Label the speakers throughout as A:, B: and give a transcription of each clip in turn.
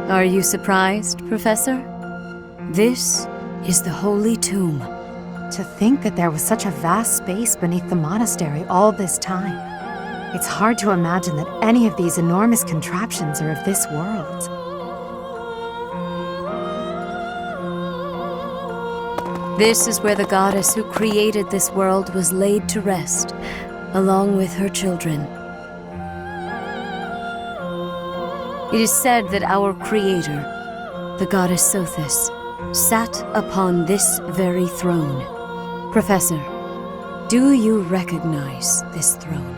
A: Are you surprised, Professor? This is the Holy Tomb.
B: To think that there was such a vast space beneath the monastery all this time. It's hard to imagine that any of these enormous contraptions are of this world.
A: This is where the goddess who created this world was laid to rest, along with her children. It is said that our creator, the goddess Sothis, sat upon this very throne. Professor, do you recognize this throne?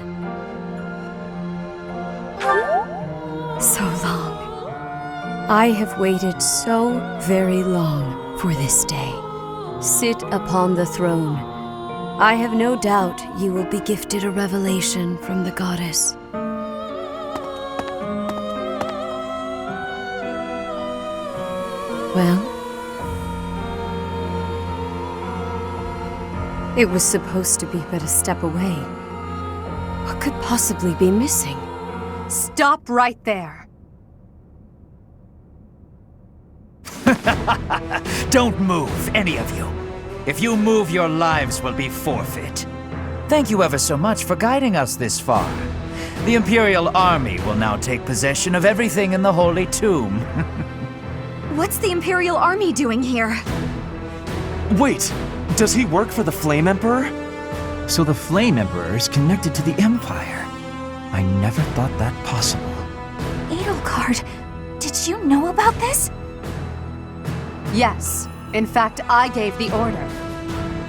A: So long. I have waited so very long for this day. Sit upon the throne. I have no doubt you will be gifted a revelation from the goddess. Well? It was supposed to be but a step away. What could possibly be missing?
B: Stop right there!
C: Don't move, any of you. If you move, your lives will be forfeit. Thank you ever so much for guiding us this far. The Imperial Army will now take possession of everything in the Holy Tomb.
D: What's the Imperial Army doing here?
E: Wait, does he work for the Flame Emperor?
F: So the Flame Emperor is connected to the Empire. I never thought that possible.
D: Edelgard, did you know about this?
B: Yes. In fact, I gave the order.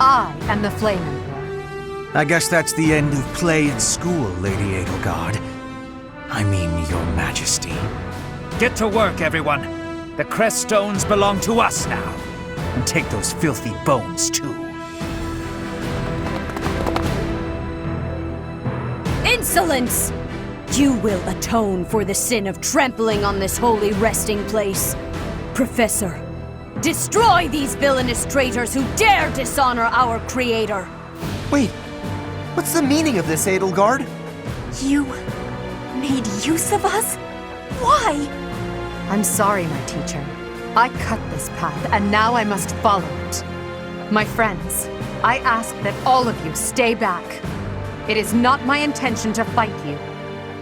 B: I am the Flame Emperor.
E: I guess that's the end of play at school, Lady Edelgard. I mean, Your Majesty.
C: Get to work, everyone. The crest stones belong to us now. And take those filthy bones, too.
A: Insolence! You will atone for the sin of trampling on this holy resting place. Professor, destroy these villainous traitors who dare dishonor our creator!
G: Wait, what's the meaning of this, Edelgard?
D: You made use of us? Why?
B: I'm sorry, my teacher. I cut this path, and now I must follow it. My friends, I ask that all of you stay back. It is not my intention to fight you.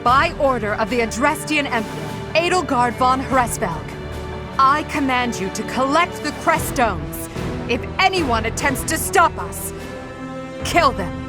B: By order of the Adrestian Emperor, Edelgard von Hresvelg, I command you to collect the crest stones. If anyone attempts to stop us, kill them.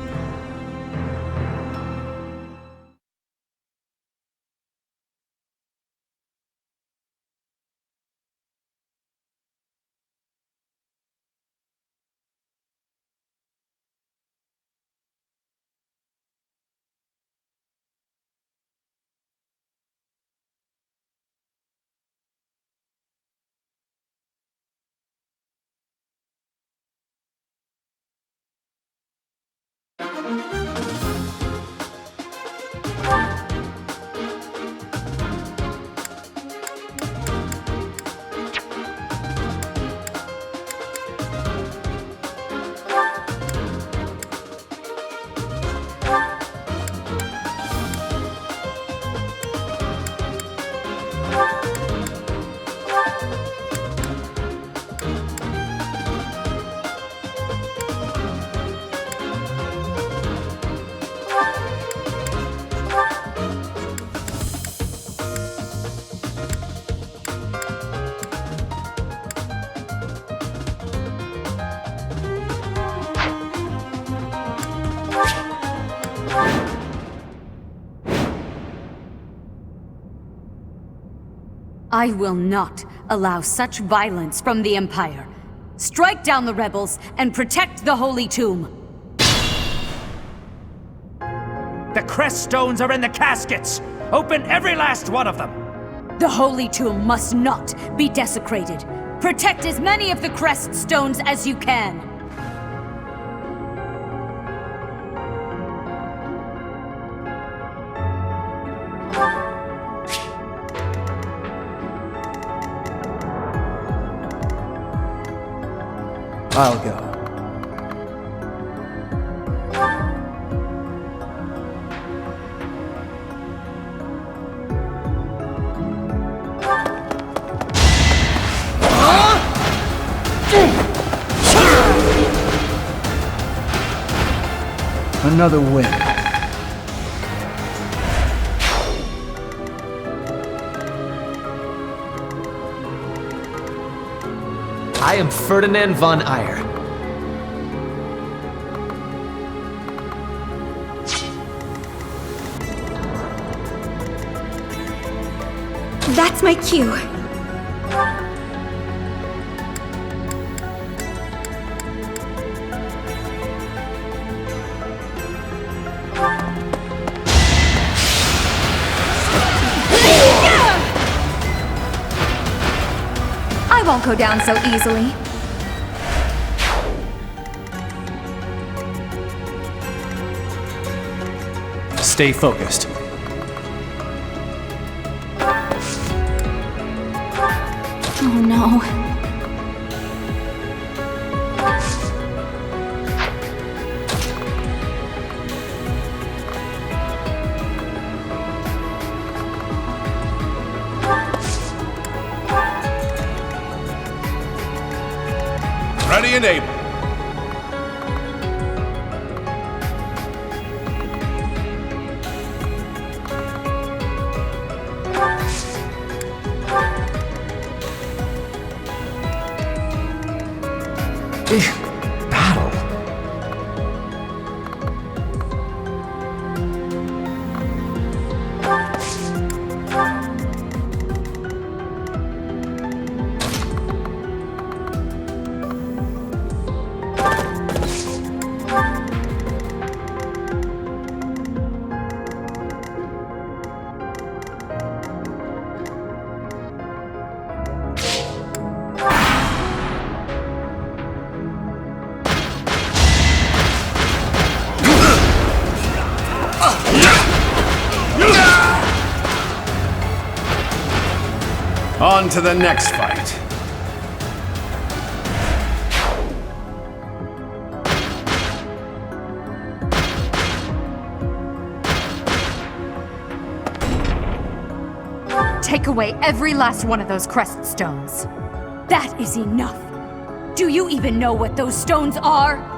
A: I will not allow such violence from the Empire. Strike down the rebels and protect the Holy Tomb.
C: The crest stones are in the caskets! Open every last one of them!
A: The Holy Tomb must not be desecrated. Protect as many of the crest stones as you can.
G: I'll go.
F: Another win.
H: I am Ferdinand von Eyre.
D: That's my cue. I won't go down so easily.
H: Stay focused.
D: Oh no.
I: Ready and able.
F: Battle.
I: On to the next fight.
B: Take away every last one of those crest stones.
A: That is enough. Do you even know what those stones are?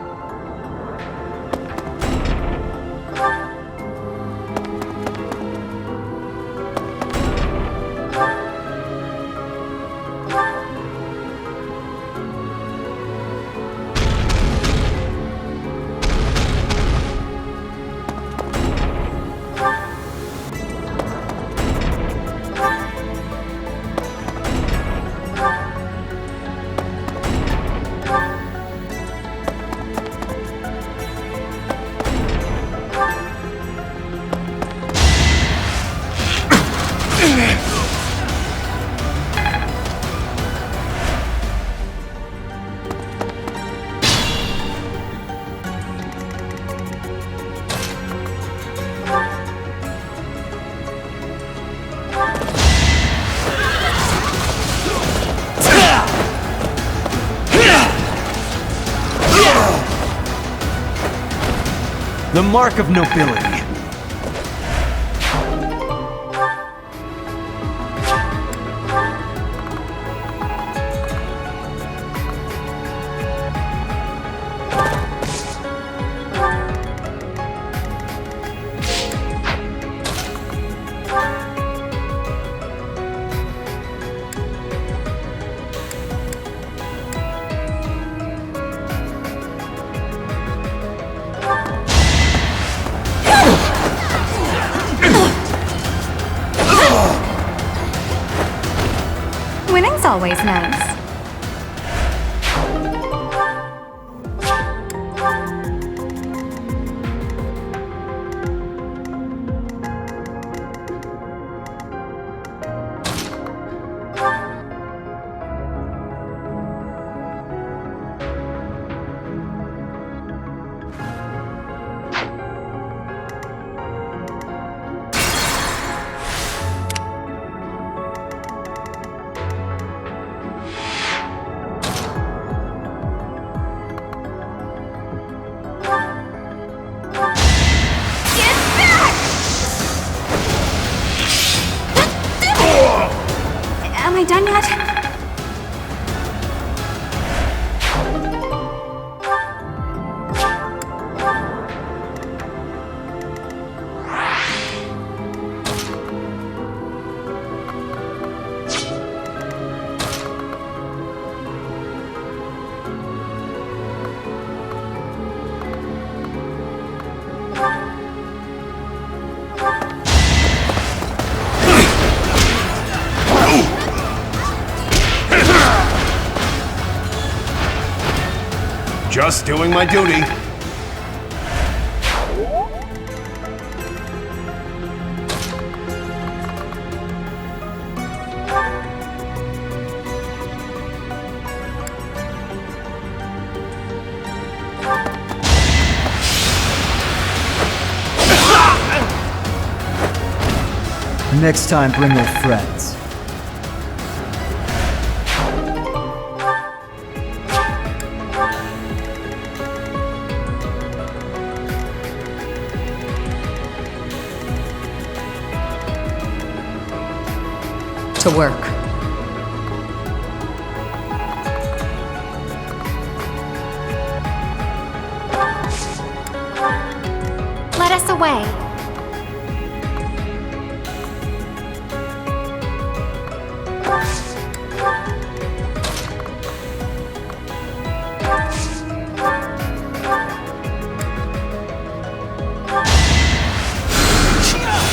E: The mark of nobility.
D: Winning's always nice.
I: Just doing my duty.
F: Next time, bring your friends.
B: To work.
D: Let us away.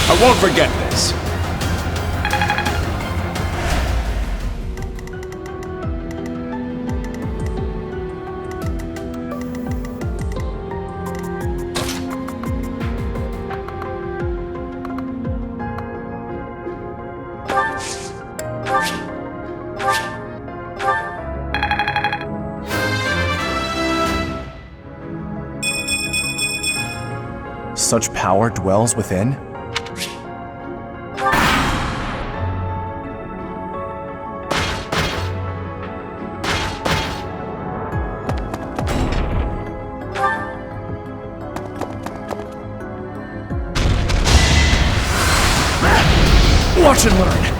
I: I won't forget this.
J: Such power dwells within? Watch and learn!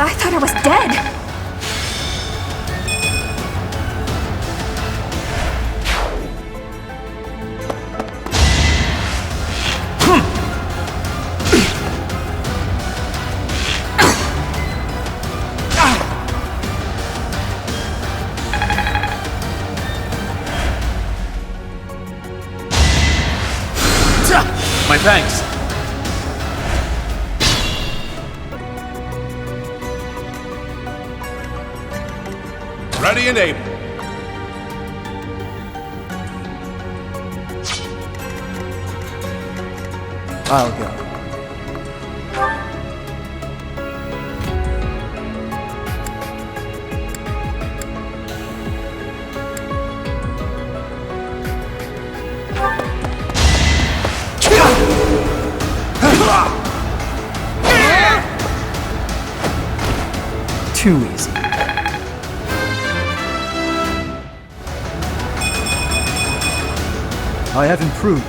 D: I thought I was dead.
H: My thanks.
I: Ready and able.
F: I'll go. Too easy. I have improved.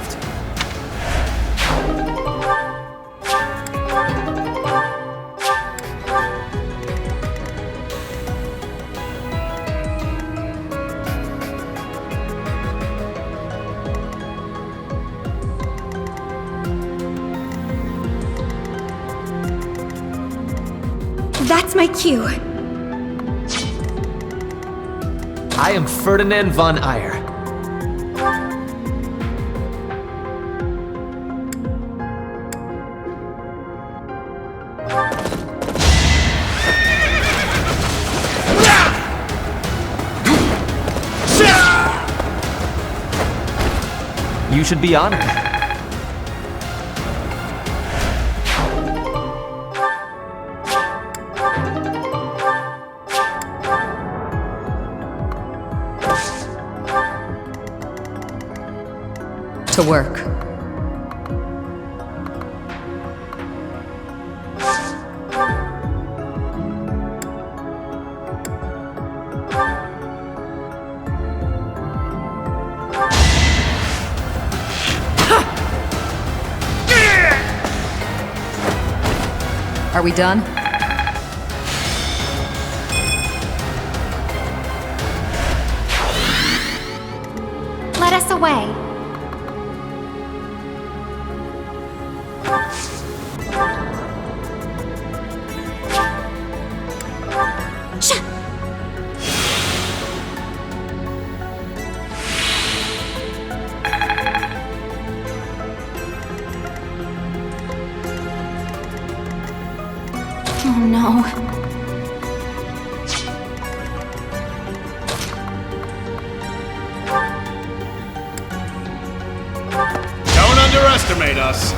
D: That's my cue.
H: I am Ferdinand von Eyre. You should be honored.
B: To work. Are we done?
D: way. Oh no.
I: Don't underestimate us.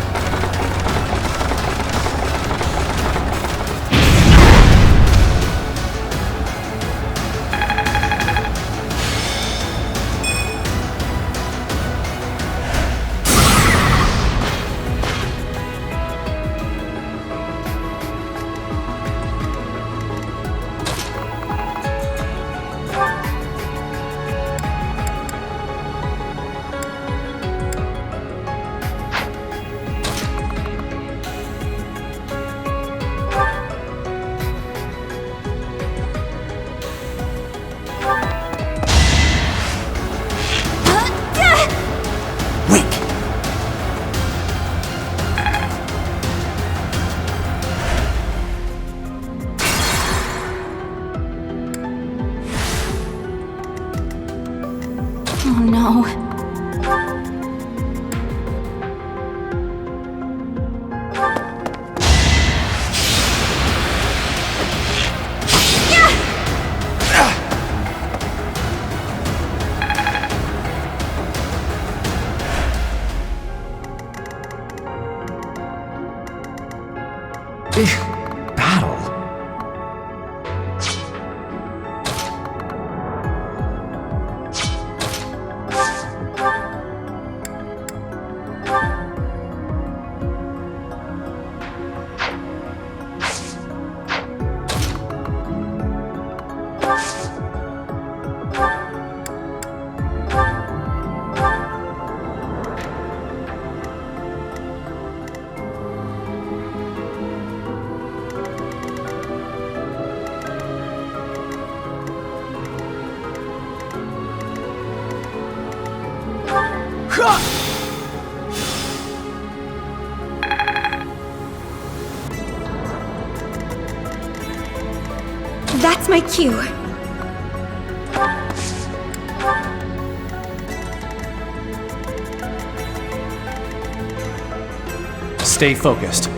D: Oh no.
F: Battle?
D: That's my cue.
J: Stay focused.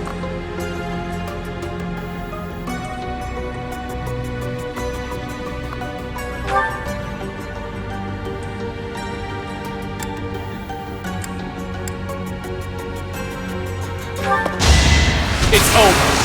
I: It's over.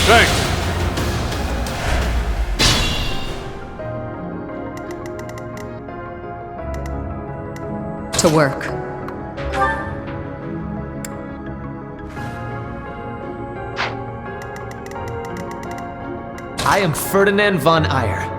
I: Thanks.
B: To work.
H: I am Ferdinand von Eyre.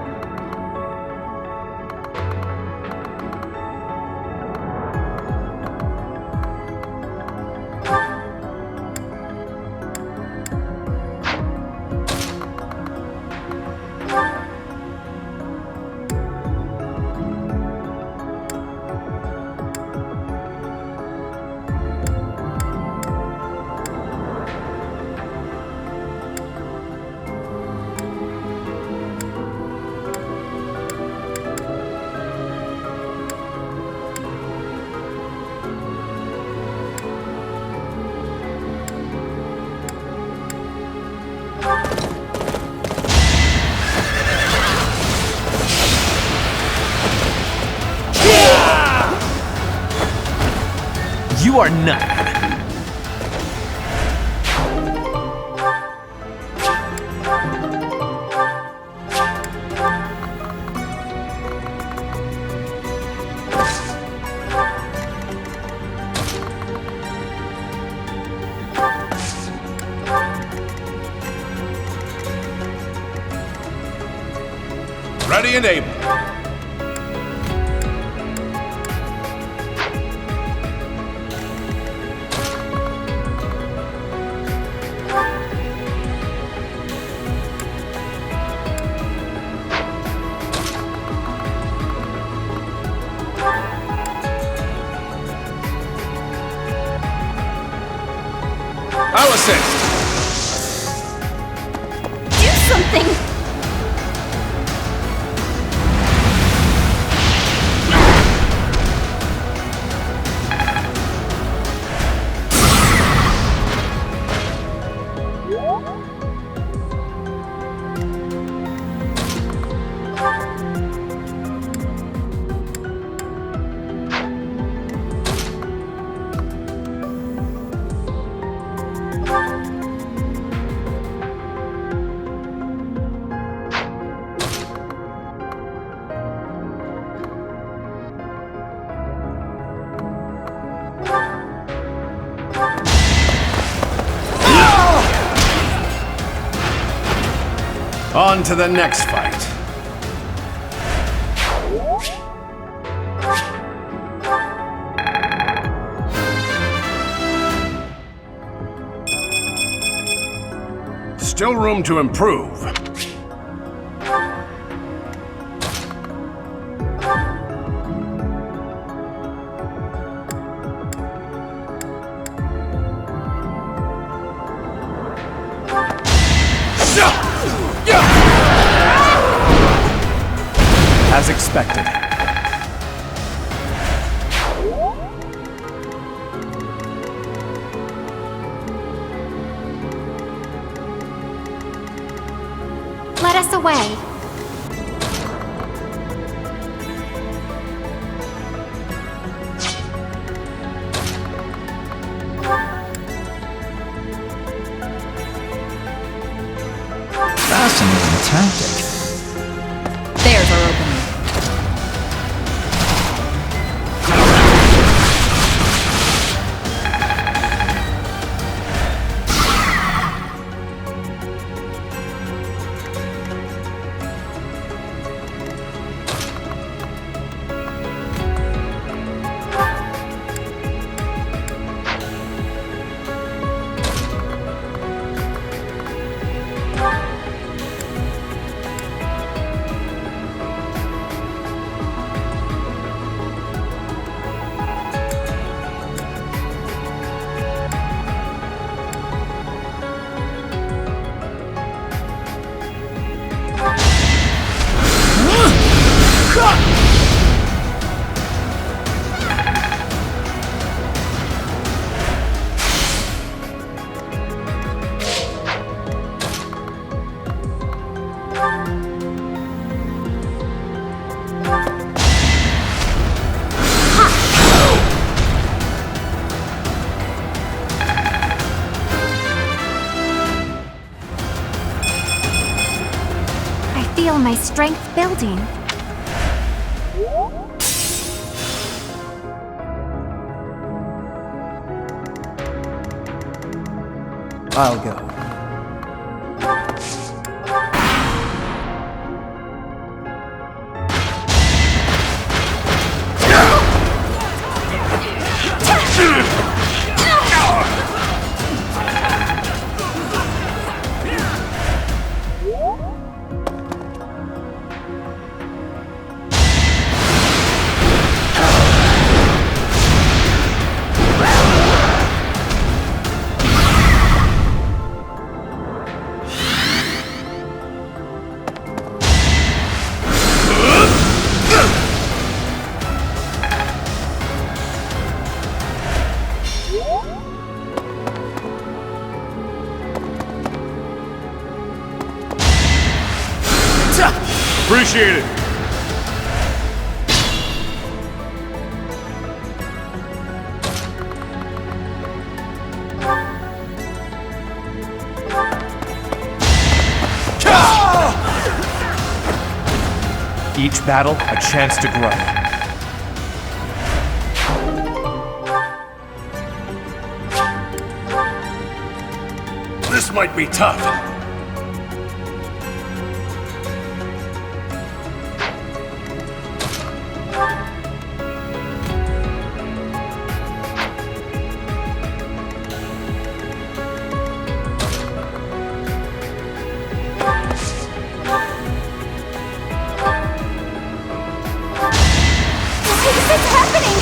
H: You are none.
I: Ready and able. I'll assist.
D: Do something!
I: On to the next fight. Still room to improve.
J: As expected.
D: Let us away.
F: Fascinating tactic.
B: There's our opening.
D: I feel my strength building.
J: I'll go.
I: Appreciate it. Each battle, a chance to grow. This might be tough.
D: What's happening?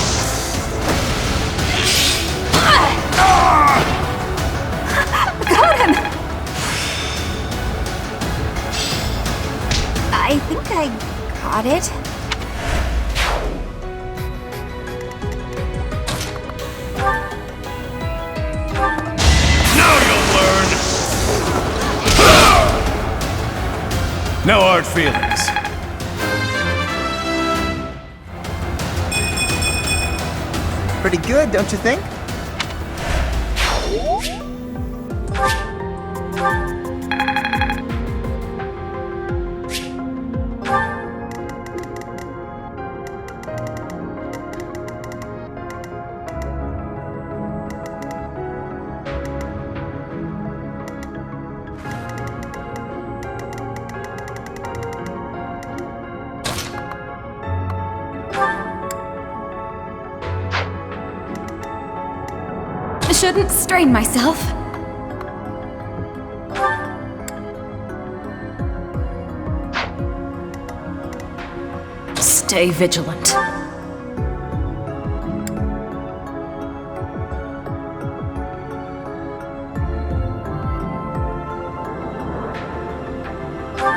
D: Got him! I think I got it.
I: Now you'll learn! No hard feelings.
G: Pretty good, don't you think?
D: Shouldn't strain myself.
A: Stay vigilant.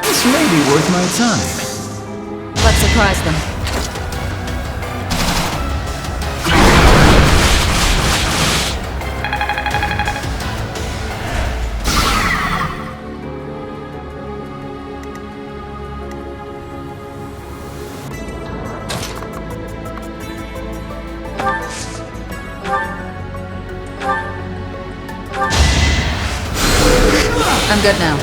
F: This may be worth my time.
A: Let's surprise them. I'm good now.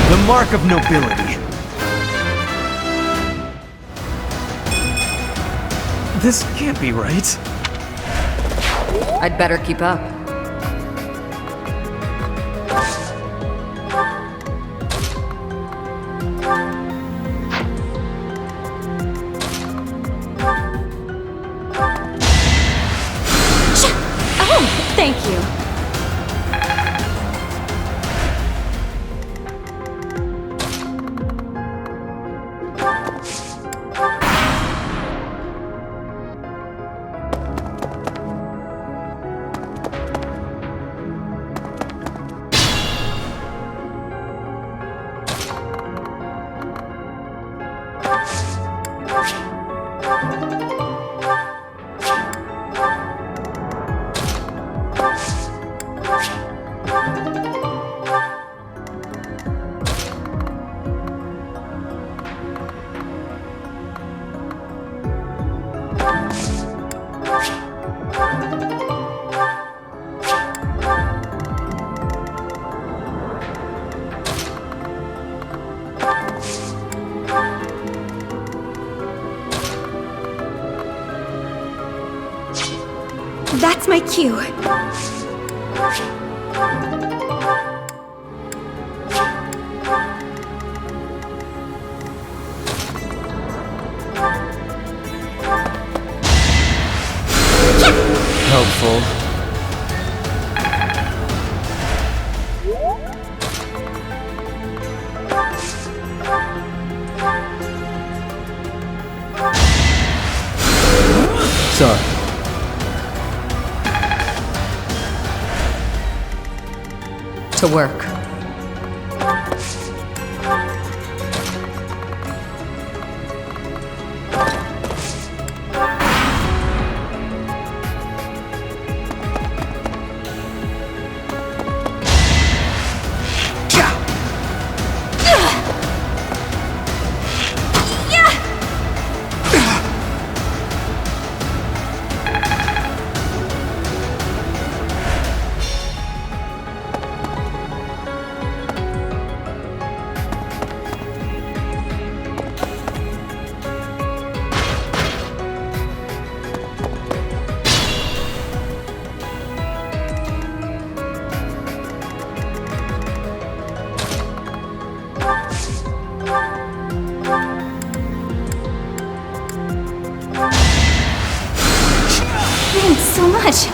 E: The mark of nobility. This can't be right.
A: I'd better keep up.
D: Oh, thank you. That's my cue.
F: Helpful.
J: Sorry.
B: To work.
D: Thanks so much.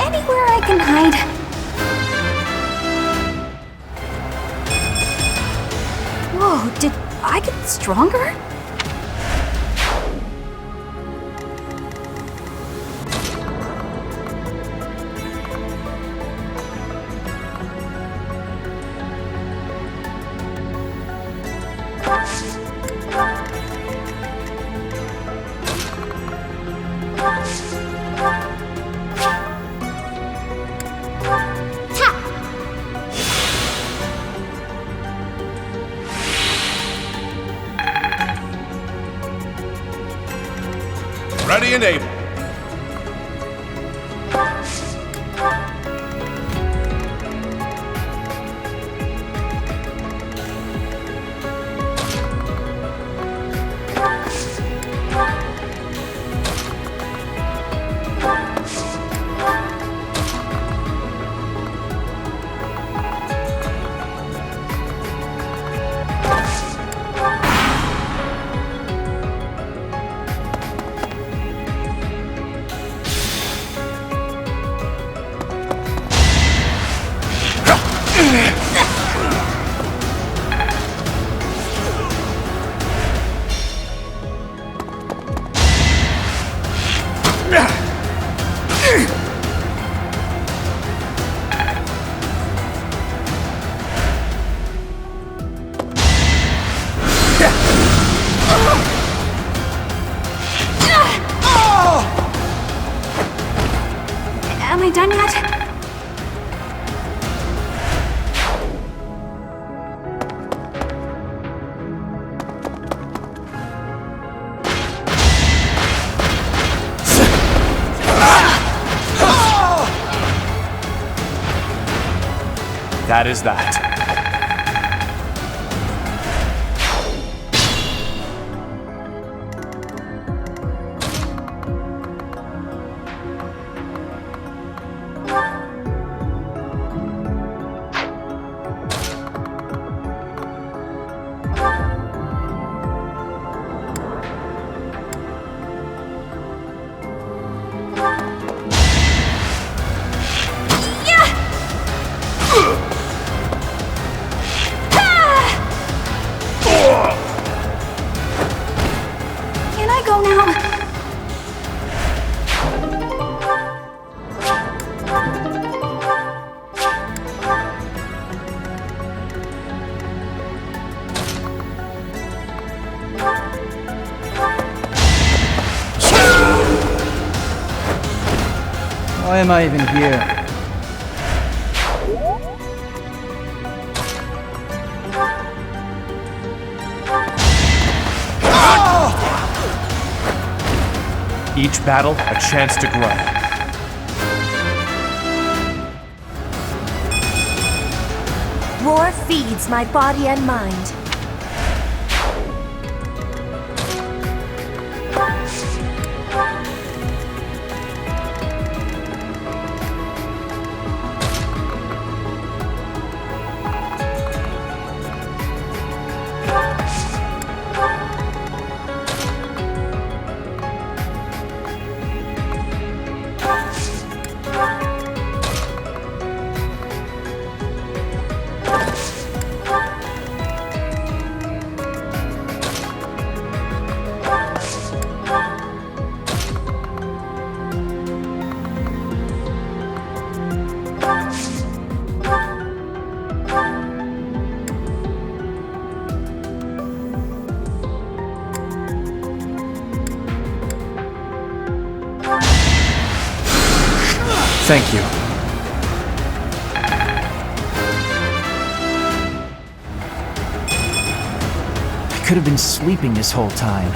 D: Anywhere I can hide. Whoa, did I get stronger?
I: Ready and able.
D: Am I done yet?
I: That is that.
D: Can I go now?
J: Why am I even here?
I: Each battle, a chance to grow.
D: War feeds my body and mind.
J: Thank you.
F: I could have been sleeping this whole time.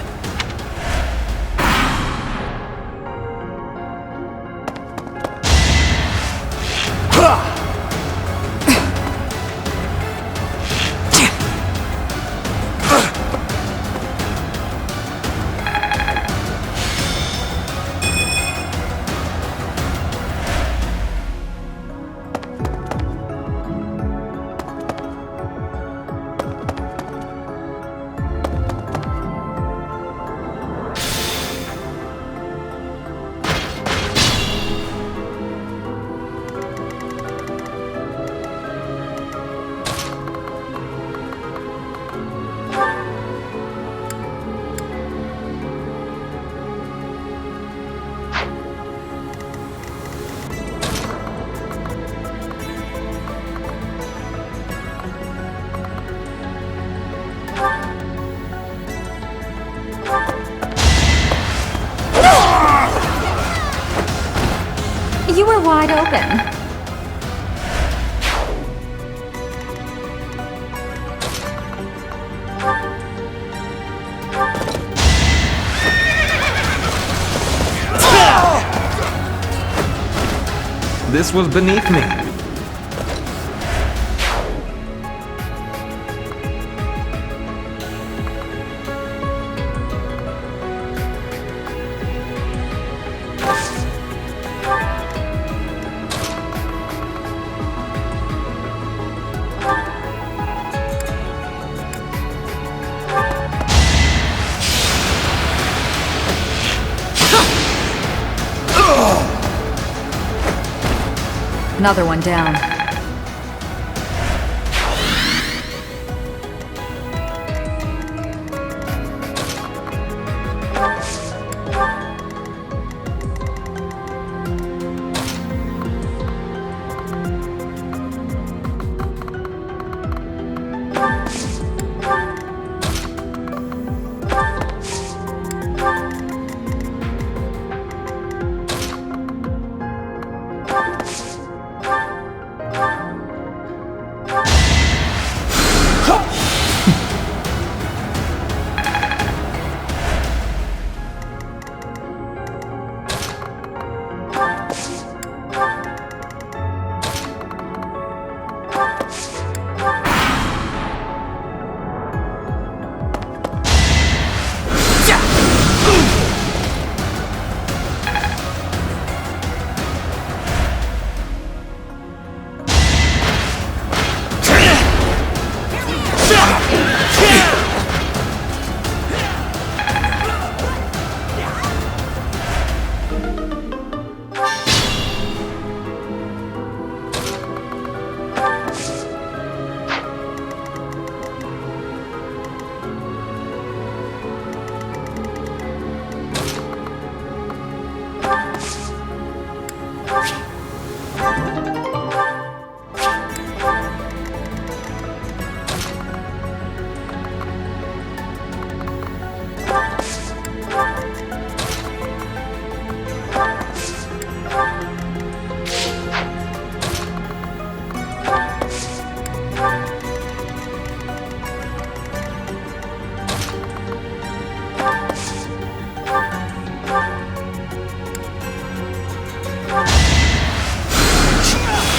D: You were wide open.
J: This was beneath me.
B: Another one down.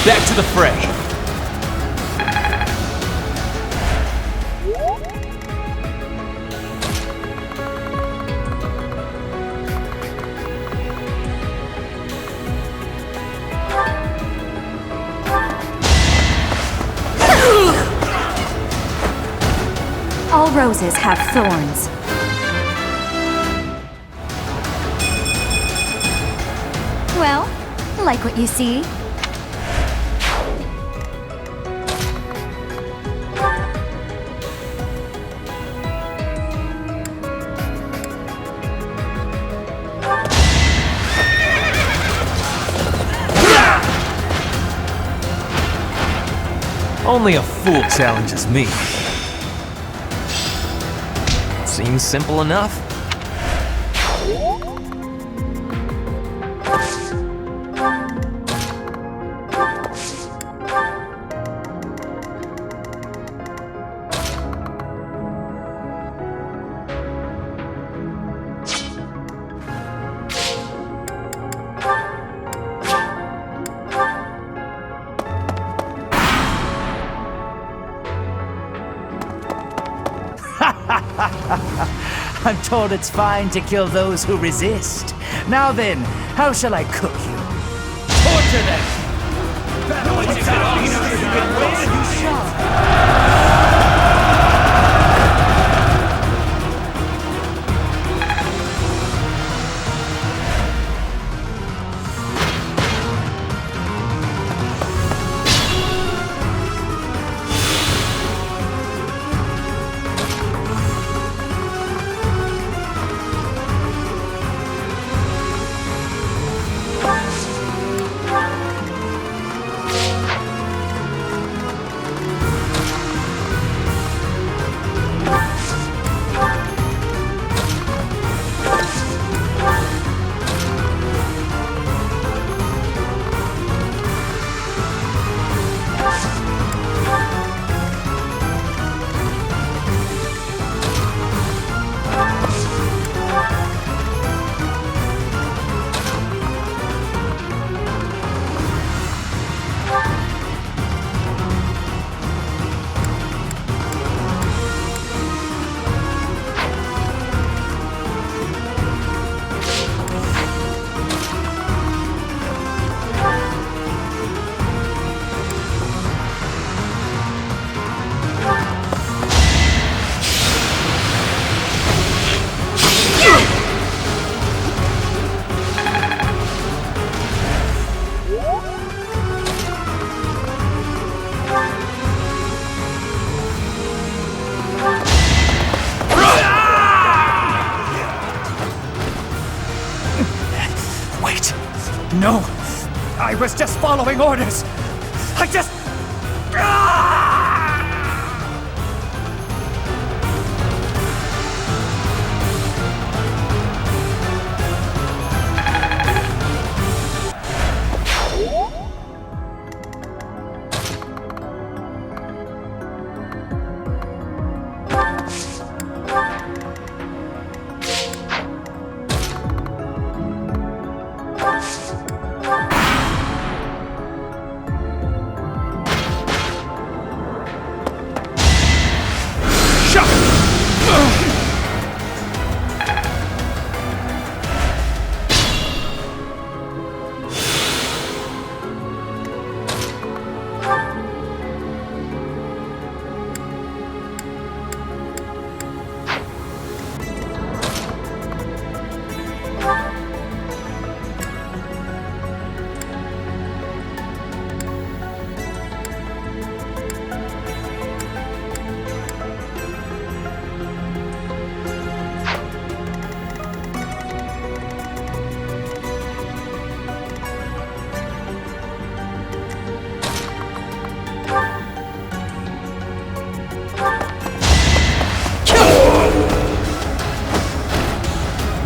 I: Back to the fray.
D: All roses have thorns. Well, like what you see?
I: Only a fool challenges me. Seems simple enough.
C: I'm told it's fine to kill those who resist. Now then, how shall I cook you? Torture them! No! I was just following orders! I just...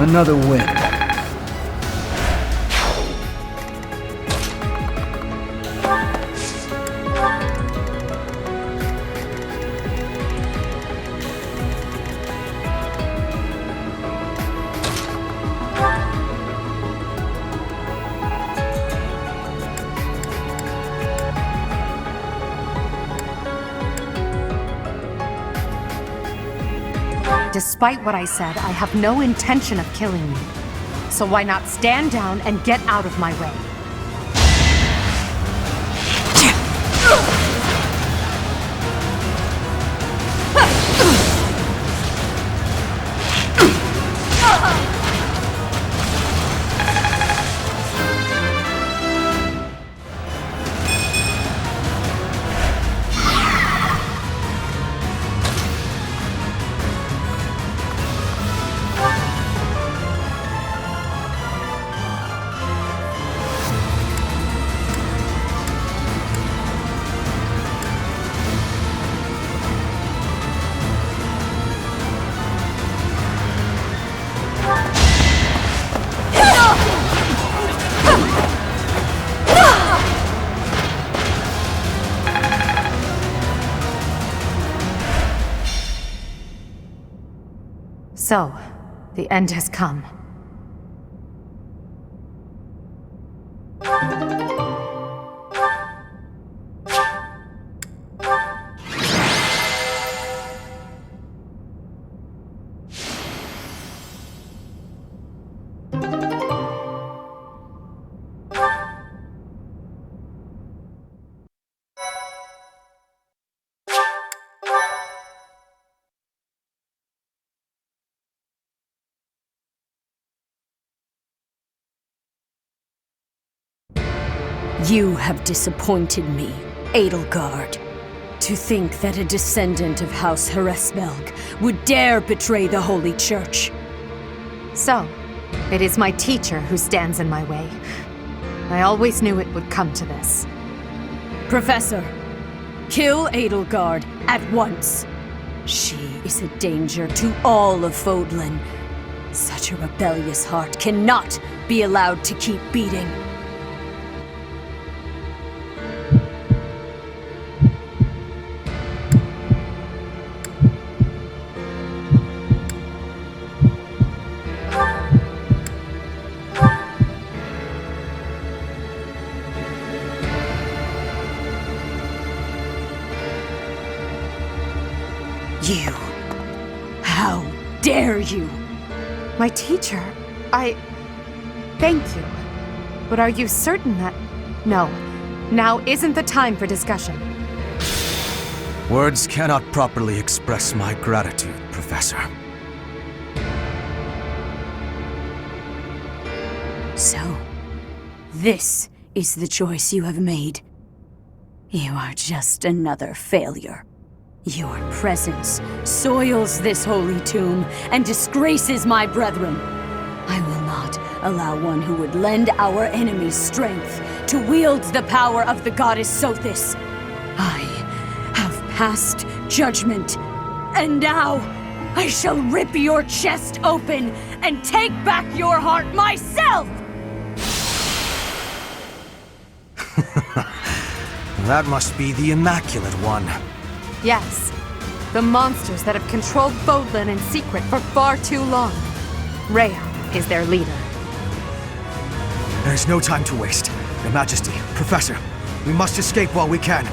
F: Another win.
B: Despite what I said, I have no intention of killing you. So why not stand down and get out of my way? So, the end has come.
A: You have disappointed me, Edelgard. To think that a descendant of House Hraesvelg would dare betray the Holy Church.
B: So, it is my teacher who stands in my way. I always knew it would come to this.
A: Professor, kill Edelgard at once. She is a danger to all of Fodlan. Such a rebellious heart cannot be allowed to keep beating. You! How dare you!
B: My teacher, Thank you. But are you certain that... No. Now isn't the time for discussion.
E: Words cannot properly express my gratitude, Professor.
A: So, this is the choice you have made. You are just another failure. Your presence soils this holy tomb and disgraces my brethren. I will not allow one who would lend our enemies strength to wield the power of the goddess Sothis. I have passed judgment, and now I shall rip your chest open and take back your heart myself!
E: That must be the Immaculate One.
B: Yes. The monsters that have controlled Fodlan in secret for far too long. Rhea is their leader.
E: There is no time to waste. Your Majesty, Professor, we must escape while we can.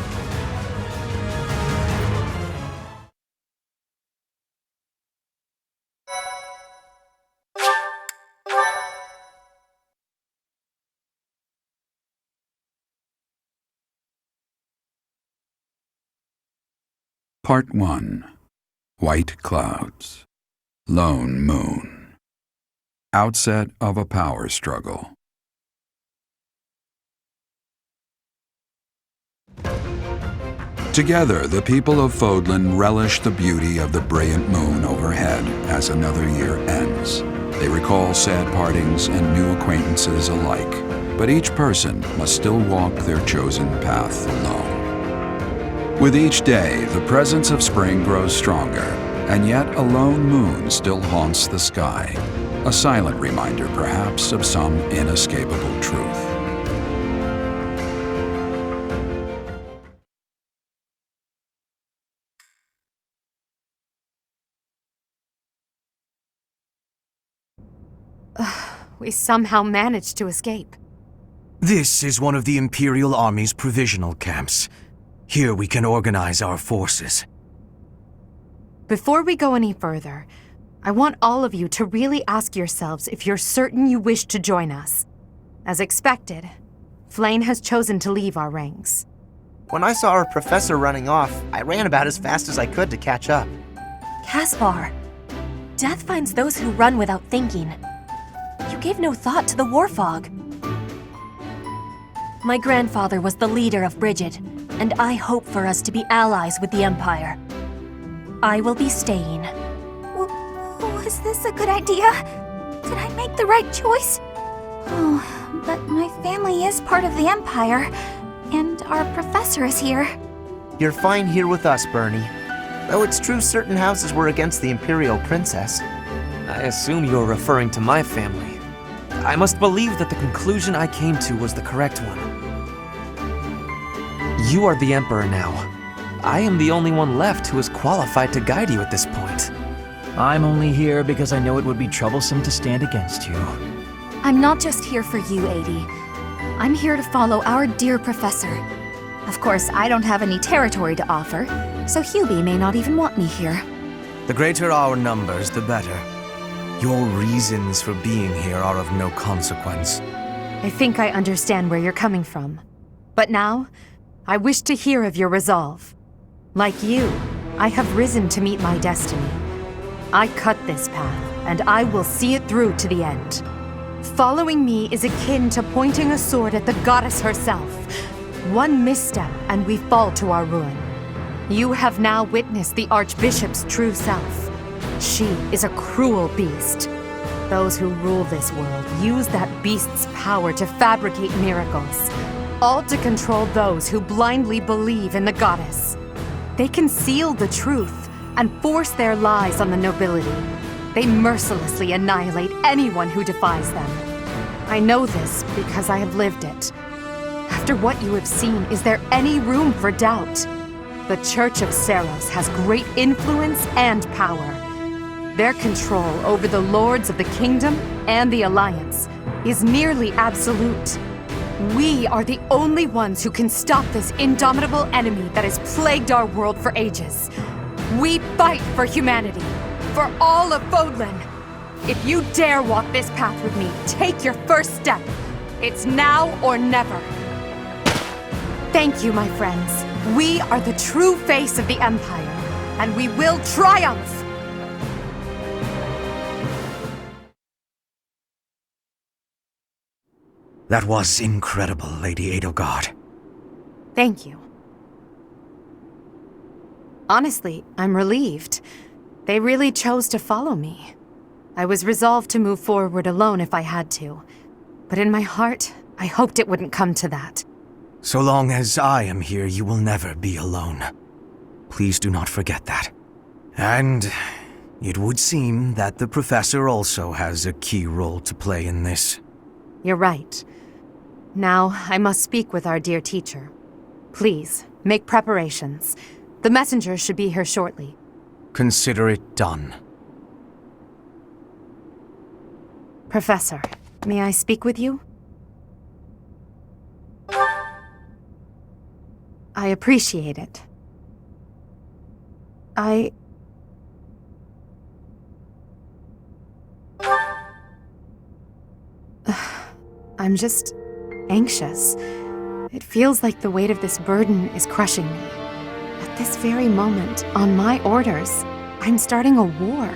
K: Part 1. White Clouds. Lone Moon. Outset of a power struggle. Together, the people of Fodlan relish the beauty of the brilliant moon overhead as another year ends. They recall sad partings and new acquaintances alike, but each person must still walk their chosen path alone. With each day, the presence of spring grows stronger, and yet a lone moon still haunts the sky, a silent reminder perhaps of some inescapable truth.
B: We somehow managed to escape.
E: This is one of the Imperial Army's provisional camps. Here we can organize our forces.
B: Before we go any further, I want all of you to really ask yourselves if you're certain you wish to join us. As expected, Flayn has chosen to leave our ranks.
G: When I saw our professor running off, I ran about as fast as I could to catch up.
D: Caspar, death finds those who run without thinking. You gave no thought to the war fog. My grandfather was the leader of Brigid, and I hope for us to be allies with the Empire. I will be staying.
L: Was this a good idea? Did I make the right choice? Oh, but my family is part of the Empire, and our professor is here.
G: You're fine here with us, Bernie. Though it's true certain houses were against the Imperial Princess.
H: I assume you're referring to my family. I must believe that the conclusion I came to was the correct one. You are the Emperor now. I am the only one left who is qualified to guide you at this point.
F: I'm only here because I know it would be troublesome to stand against you.
D: I'm not just here for you, Adi. I'm here to follow our dear professor. Of course, I don't have any territory to offer, so Hubie may not even want me here.
E: The greater our numbers, the better. Your reasons for being here are of no consequence.
B: I think I understand where you're coming from. But now, I wish to hear of your resolve. Like you, I have risen to meet my destiny. I cut this path, and I will see it through to the end. Following me is akin to pointing a sword at the goddess herself. One misstep, and we fall to our ruin. You have now witnessed the Archbishop's true self. She is a cruel beast. Those who rule this world use that beast's power to fabricate miracles, all to control those who blindly believe in the goddess. They conceal the truth and force their lies on the nobility. They mercilessly annihilate anyone who defies them. I know this because I have lived it. After what you have seen, is there any room for doubt? The Church of Seiros has great influence and power. Their control over the lords of the kingdom and the Alliance is nearly absolute. We are the only ones who can stop this indomitable enemy that has plagued our world for ages. We fight for humanity, for all of Fodlan. If you dare walk this path with me, take your first step. It's now or never. Thank you, my friends. We are the true face of the Empire, and we will triumph!
E: That was incredible, Lady Edelgard.
B: Thank you. Honestly, I'm relieved. They really chose to follow me. I was resolved to move forward alone if I had to. But in my heart, I hoped it wouldn't come to that.
E: So long as I am here, you will never be alone. Please do not forget that. And it would seem that the Professor also has a key role to play in this.
B: You're right. Now, I must speak with our dear teacher. Please, make preparations. The messenger should be here shortly.
E: Consider it done.
B: Professor, may I speak with you? I appreciate it. I'm just anxious. It feels like the weight of this burden is crushing me. At this very moment, on my orders, I'm starting a war.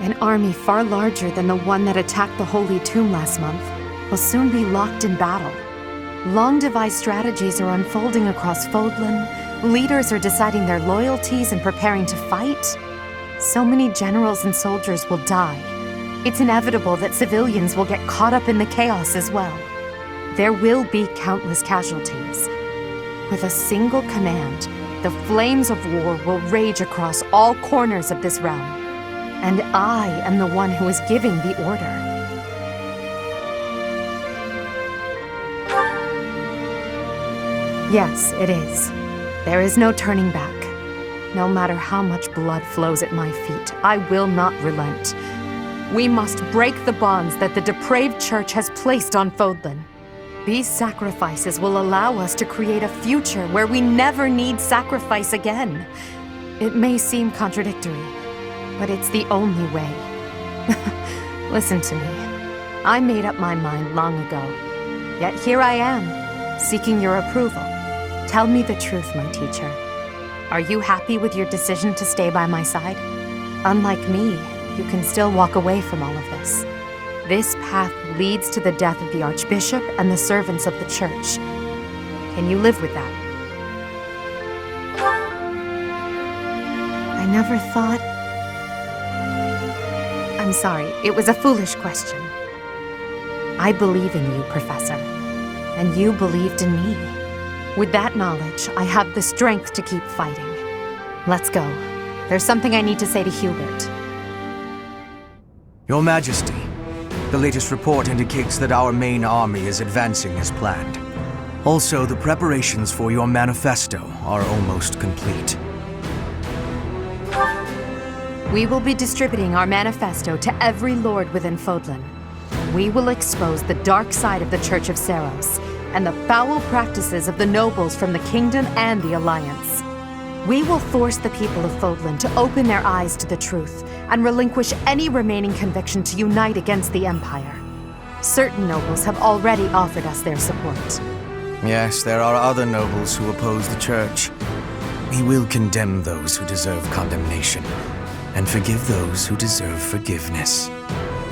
B: An army far larger than the one that attacked the Holy Tomb last month will soon be locked in battle. Long-devised strategies are unfolding across Fodlan. Leaders are deciding their loyalties and preparing to fight. So many generals and soldiers will die. It's inevitable that civilians will get caught up in the chaos as well. There will be countless casualties. With a single command, the flames of war will rage across all corners of this realm. And I am the one who is giving the order. Yes, it is. There is no turning back. No matter how much blood flows at my feet, I will not relent. We must break the bonds that the depraved church has placed on Fodlan. These sacrifices will allow us to create a future where we never need sacrifice again. It may seem contradictory, but it's the only way. Listen to me. I made up my mind long ago. Yet here I am, seeking your approval. Tell me the truth, my teacher. Are you happy with your decision to stay by my side? Unlike me, you can still walk away from all of this. This path leads to the death of the Archbishop and the servants of the Church. Can you live with that? I never thought... I'm sorry, it was a foolish question. I believe in you, Professor, and you believed in me. With that knowledge, I have the strength to keep fighting. Let's go. There's something I need to say to Hubert.
E: Your Majesty, the latest report indicates that our main army is advancing as planned. Also, the preparations for your manifesto are almost complete.
B: We will be distributing our manifesto to every lord within Fodlan. We will expose the dark side of the Church of Seros and the foul practices of the nobles from the Kingdom and the Alliance. We will force the people of Fodlan to open their eyes to the truth and relinquish any remaining conviction to unite against the Empire. Certain nobles have already offered us their support.
E: Yes, there are other nobles who oppose the Church. We will condemn those who deserve condemnation, and forgive those who deserve forgiveness.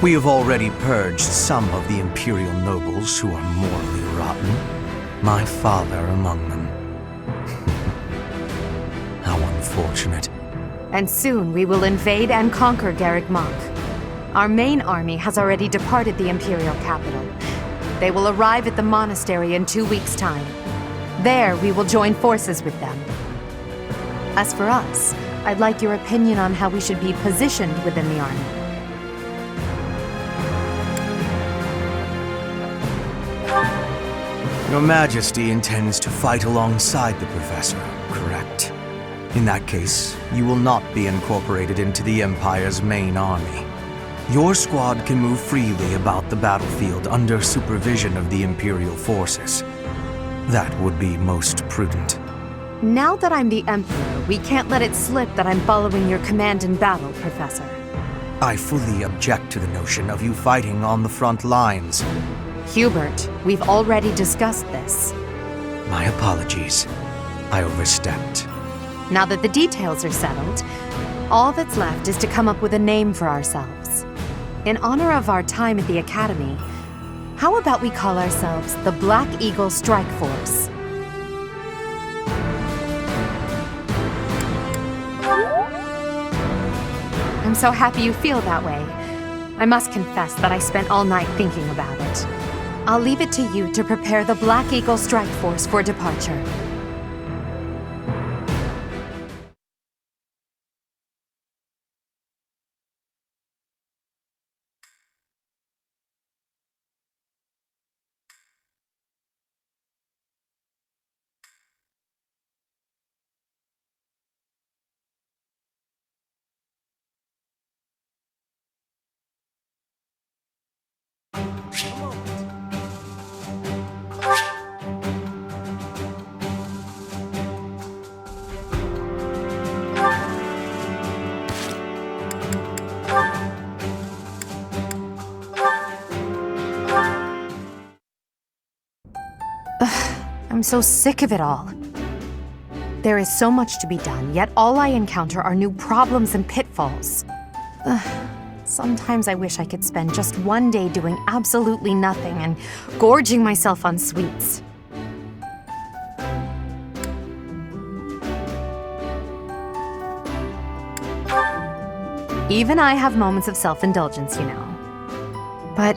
E: We have already purged some of the Imperial nobles who are morally rotten, my father among them. How unfortunate.
B: And soon we will invade and conquer Garreg Mach. Our main army has already departed the Imperial capital. They will arrive at the monastery in 2 weeks' time. There, we will join forces with them. As for us, I'd like your opinion on how we should be positioned within the army.
E: Your Majesty intends to fight alongside the Professor, correct? In that case, you will not be incorporated into the Empire's main army. Your squad can move freely about the battlefield under supervision of the Imperial forces. That would be most prudent.
B: Now that I'm the Emperor, we can't let it slip that I'm following your command in battle, Professor.
E: I fully object to the notion of you fighting on the front lines.
B: Hubert, we've already discussed this.
E: My apologies. I overstepped.
B: Now that the details are settled, all that's left is to come up with a name for ourselves. In honor of our time at the Academy, how about we call ourselves the Black Eagle Strike Force? I'm so happy you feel that way. I must confess that I spent all night thinking about it. I'll leave it to you to prepare the Black Eagle Strike Force for departure. I'm so sick of it all. There is so much to be done, yet all I encounter are new problems and pitfalls. Sometimes I wish I could spend just one day doing absolutely nothing and gorging myself on sweets. Even I have moments of self-indulgence, you know. But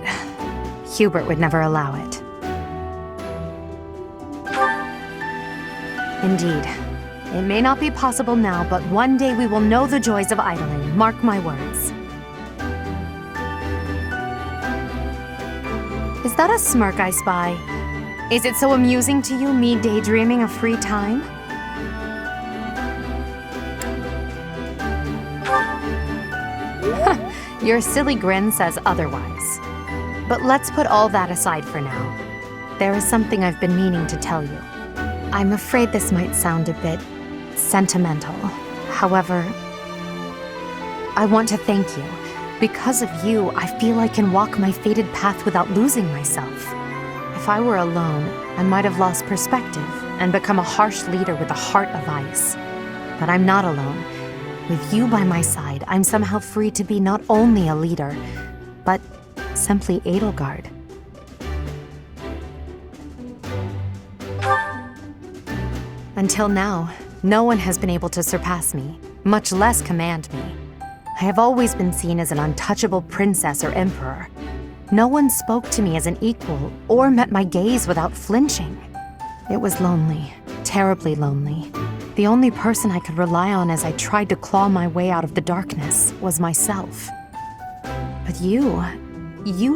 B: Hubert would never allow it. Indeed. It may not be possible now, but one day we will know the joys of idling, mark my words. Is that a smirk I spy? Is it so amusing to you, me daydreaming of free time? Your silly grin says otherwise. But let's put all that aside for now. There is something I've been meaning to tell you. I'm afraid this might sound a bit sentimental. However, I want to thank you. Because of you, I feel I can walk my fated path without losing myself. If I were alone, I might have lost perspective and become a harsh leader with a heart of ice. But I'm not alone. With you by my side, I'm somehow free to be not only a leader, but simply Edelgard. Until now, no one has been able to surpass me, much less command me. I have always been seen as an untouchable princess or emperor. No one spoke to me as an equal or met my gaze without flinching. It was lonely, terribly lonely. The only person I could rely on as I tried to claw my way out of the darkness was myself. But you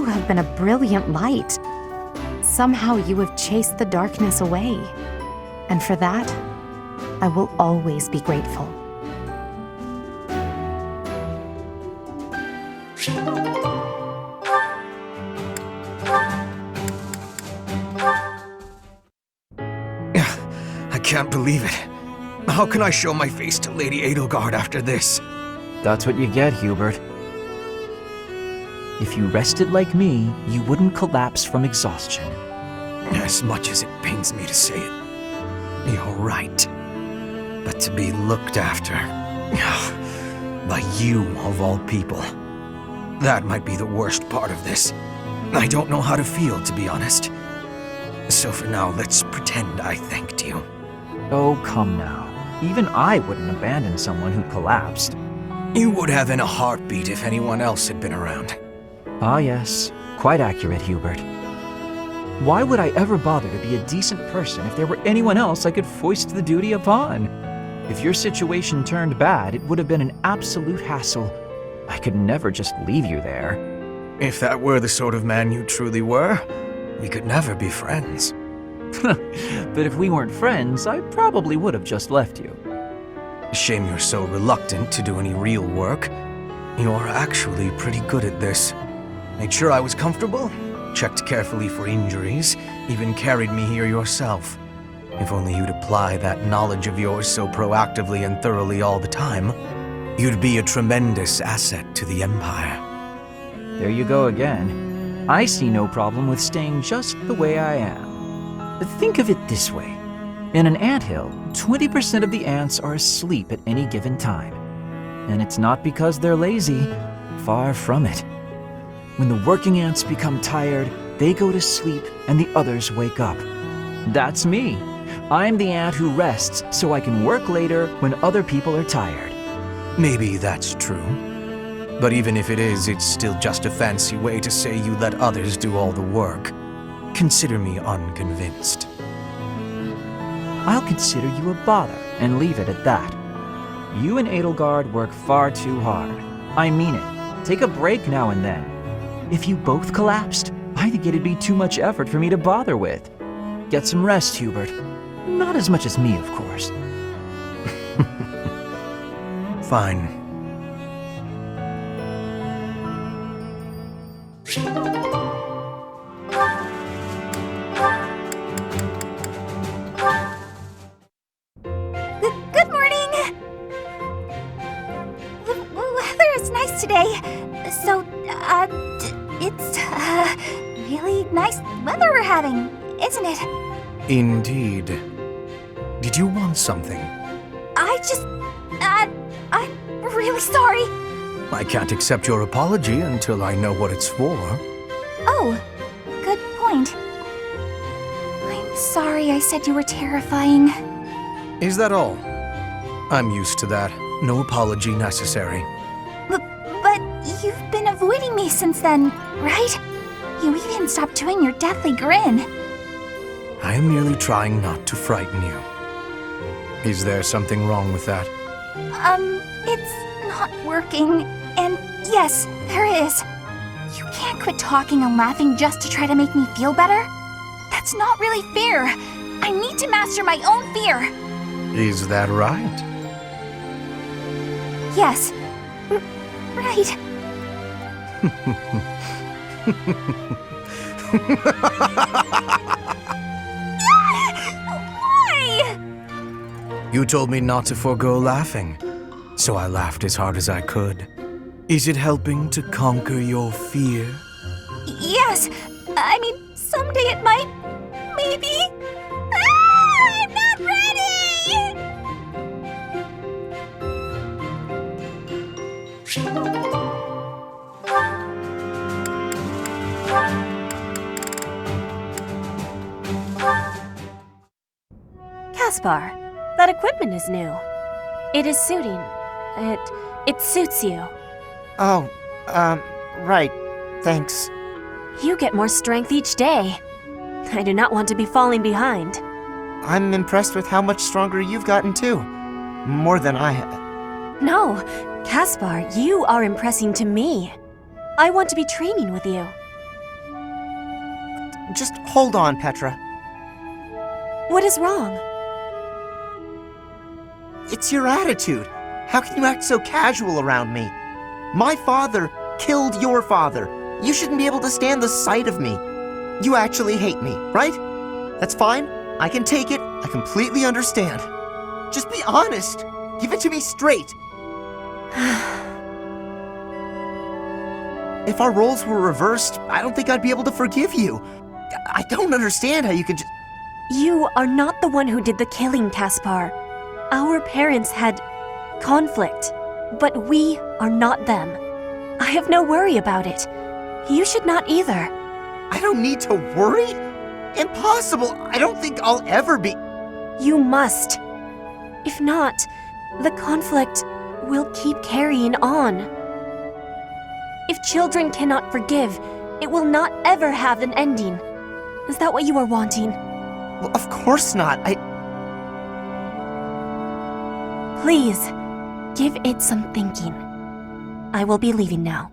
B: have been a brilliant light. Somehow you have chased the darkness away. And for that, I will always be grateful.
E: I can't believe it. How can I show my face to Lady Edelgard after this?
F: That's what you get, Hubert. If you rested like me, you wouldn't collapse from exhaustion.
E: As much as it pains me to say it, you're right. But to be looked after by you of all people, that might be the worst part of this. I don't know how to feel, to be honest. So for now, let's pretend I thanked you.
F: Oh, come now. Even I wouldn't abandon someone who collapsed.
E: You would have in a heartbeat if anyone else had been around.
F: Ah yes, quite accurate, Hubert. Why would I ever bother to be a decent person if there were anyone else I could foist the duty upon? If your situation turned bad, it would have been an absolute hassle. I could never just leave you there.
E: If that were the sort of man you truly were, we could never be friends.
F: But if we weren't friends, I probably would have just left you.
E: Shame you're so reluctant to do any real work. You're actually pretty good at this. Made sure I was comfortable, checked carefully for injuries, even carried me here yourself. If only you'd apply that knowledge of yours so proactively and thoroughly all the time, you'd be a tremendous asset to the Empire.
F: There you go again. I see no problem with staying just the way I am. But think of it this way. In an anthill, 20% of the ants are asleep at any given time. And it's not because they're lazy. Far from it. When the working ants become tired, they go to sleep and the others wake up. That's me. I'm the ant who rests so I can work later when other people are tired.
E: Maybe that's true. But even if it is, it's still just a fancy way to say you let others do all the work. Consider me unconvinced.
F: I'll consider you a bother and leave it at that. You and Edelgard work far too hard. I mean it. Take a break now and then. If you both collapsed, I think it'd be too much effort for me to bother with. Get some rest, Hubert. Not as much as me, of course.
E: Fine.
L: Good morning! The weather is nice today. So, it's, really nice weather we're having, isn't it?
E: Indeed. Did you want something?
L: I'm really sorry.
E: I can't accept your apology until I know what it's for.
L: Oh, good point. I'm sorry I said you were terrifying.
E: Is that all? I'm used to that. No apology necessary.
L: But you've been avoiding me since then, right? You even stopped doing your deathly grin.
E: I am merely trying not to frighten you. Is there something wrong with that?
L: It's not working. And yes, there is. You can't quit talking and laughing just to try to make me feel better. That's not really fair. I need to master my own fear.
E: Is that right?
L: Yes. Right. Why?
E: You told me not to forego laughing, so I laughed as hard as I could. Is it helping to conquer your fear?
L: Yes. I mean, someday it might. Maybe. Ah, I'm not ready!
A: Caspar, that equipment is new. It is suiting. It suits you.
G: Oh, right. Thanks.
A: You get more strength each day. I do not want to be falling behind.
G: I'm impressed with how much stronger you've gotten too. More than I have.
A: No, Caspar, you are impressing to me. I want to be training with you.
G: Just hold on, Petra.
A: What is wrong?
G: It's your attitude. How can you act so casual around me? My father killed your father. You shouldn't be able to stand the sight of me. You actually hate me, right? That's fine. I can take it. I completely understand. Just be honest. Give it to me straight. If our roles were reversed, I don't think I'd be able to forgive you. I don't understand how you could just...
A: You are not the one who did the killing, Caspar. Our parents had conflict, but we are not them. I have no worry about it. You should not either.
G: I don't need to worry? Impossible! I don't think I'll ever be...
A: You must. If not, the conflict will keep carrying on. If children cannot forgive, it will not ever have an ending. Is that what you are wanting?
G: Well, of course not.
A: Please, give it some thinking. I will be leaving now.